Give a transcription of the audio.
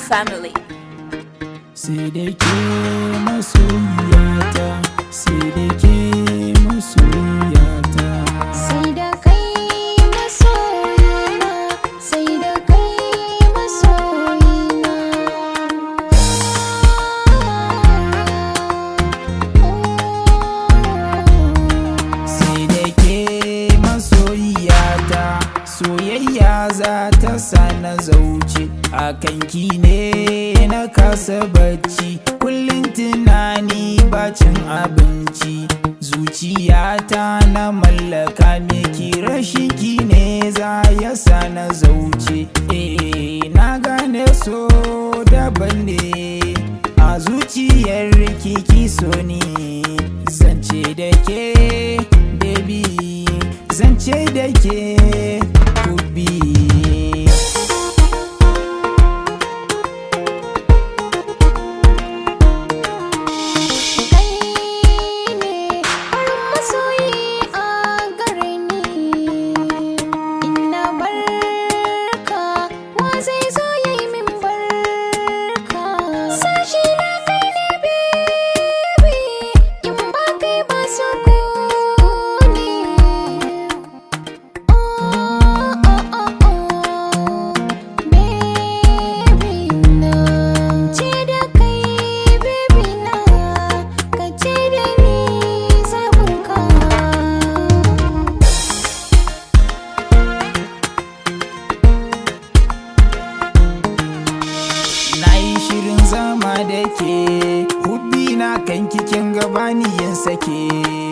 family. Sai da ke masoyiyata, sai da ke masoyiyata. Sai da kai masoyina, sai da kai masoyina. Sai da ke masoyiyata, soyayya za ta sa na zauce. A kanki ne na kasa bacci, kullum tunani bacin abinci. Zuciyata na mallaka miki, rashin ki ne za ya sa na zauce. Na gane so daban ne, a zuciyar ki so ni. Zance da ke baby, zance da ke kubi. Shirin zama da ke hubbi na kan kikin gabani yin sake.